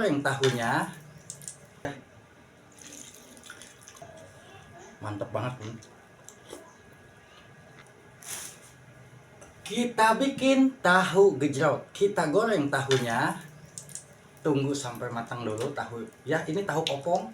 Goreng tahunya mantap banget nih. Kita bikin tahu gejrot, kita goreng tahunya, tunggu sampai matang dulu tahu ya. Ini tahu kopong.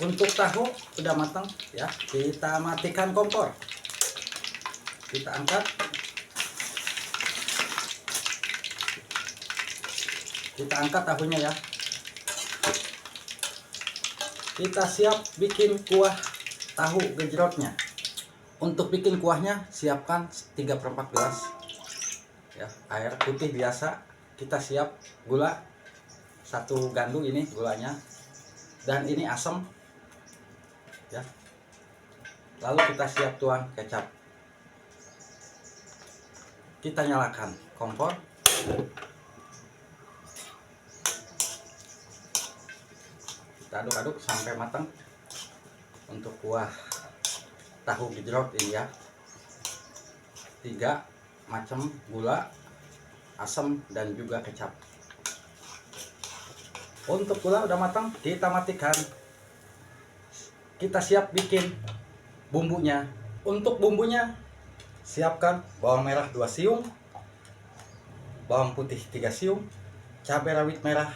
Untuk tahu udah matang ya, kita matikan kompor, kita angkat, tahunya ya. Kita siap bikin kuah tahu gejrotnya. Untuk bikin kuahnya siapkan 3/4 gelas ya, air putih biasa. Kita siap gula 1 gandum, ini gulanya, dan ini asam ya. Lalu kita siap tuang kecap. Kita nyalakan kompor. Kita aduk-aduk sampai matang untuk kuah tahu gejrot ini ya. 3 macam gula, asam, dan juga kecap. Untuk gula udah matang, kita matikan. Kita siap bikin bumbunya. Untuk bumbunya siapkan bawang merah 2 siung, bawang putih 3 siung, cabai rawit merah,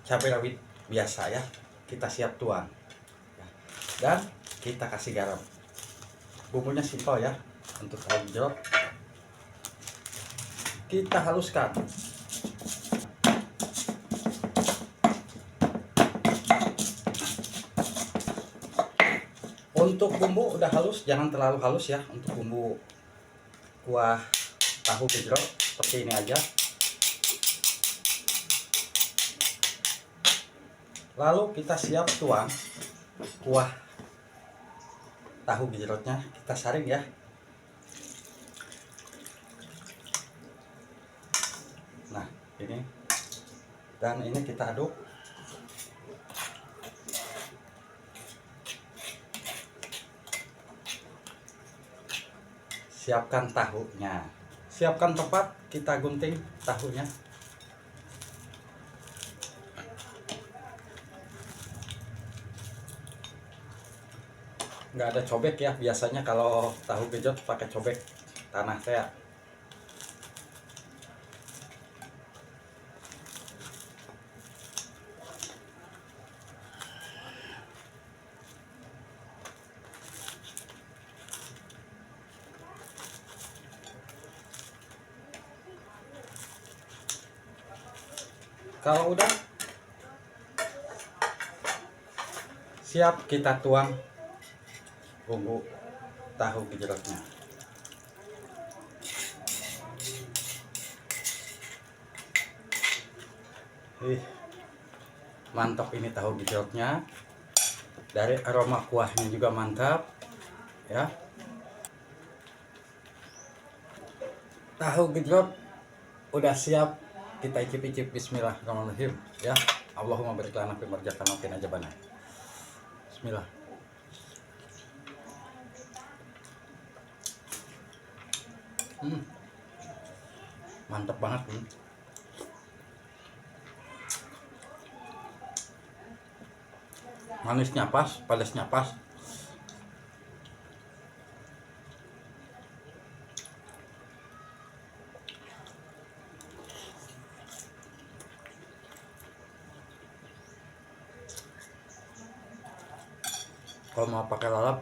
cabai rawit biasa ya. Kita siap tuang dan kita kasih garam. Bumbunya simpel ya. Untuk tahu gejrot kita haluskan. Untuk bumbu udah halus, jangan terlalu halus ya. Untuk bumbu kuah tahu gejrot seperti ini aja. Lalu kita siap tuang kuah tahu gejrotnya, kita saring ya. Nah ini, dan ini kita aduk. Siapkan tahunya, siapkan tempat kita gunting tahunya. Nggak ada cobek ya, biasanya kalau tahu gejrot pakai cobek tanah teh. Kalau udah siap, kita tuang bumbu tahu gejrotnya. Mantap ini tahu gejrotnya. Dari aroma kuahnya juga mantap ya. Tahu gejrot udah siap, kita icip-icip. Bismillahirrahmanirrahim ya. Allahumma barik lana fi marjatan wa qina adzabannar. Bismillah. Mantap banget nih. Manisnya pas, pedasnya pas. Kalau mau pakai lalap,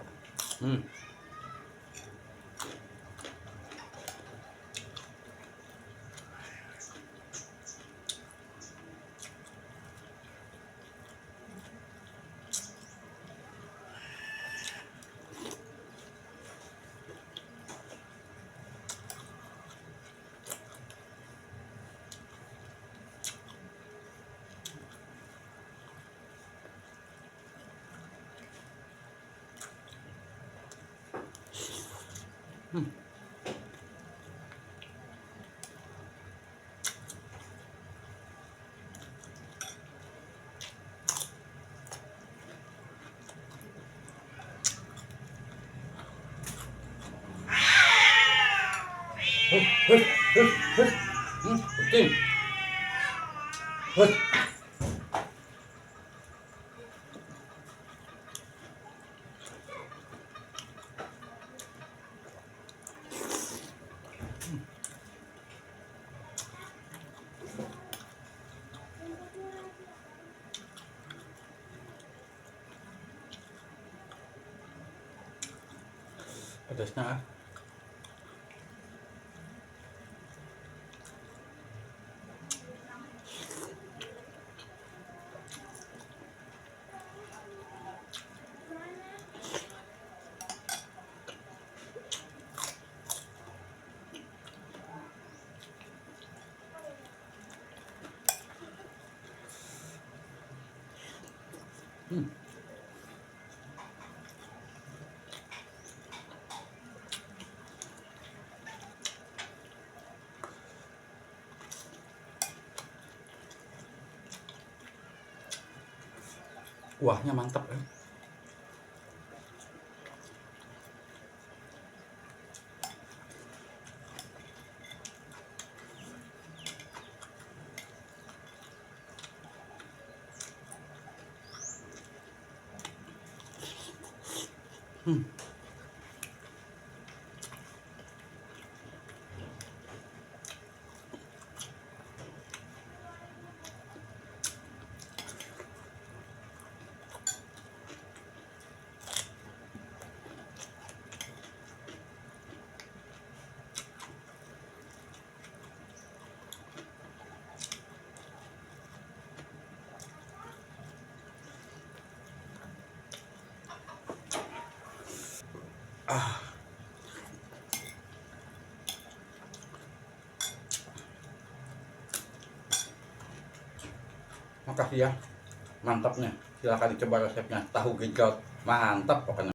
Rutin. Pedasnya. Kuahnya mantap ya. Makasih ya, mantapnya. Silahkan dicoba resepnya tahu gejrot, mantap pokoknya.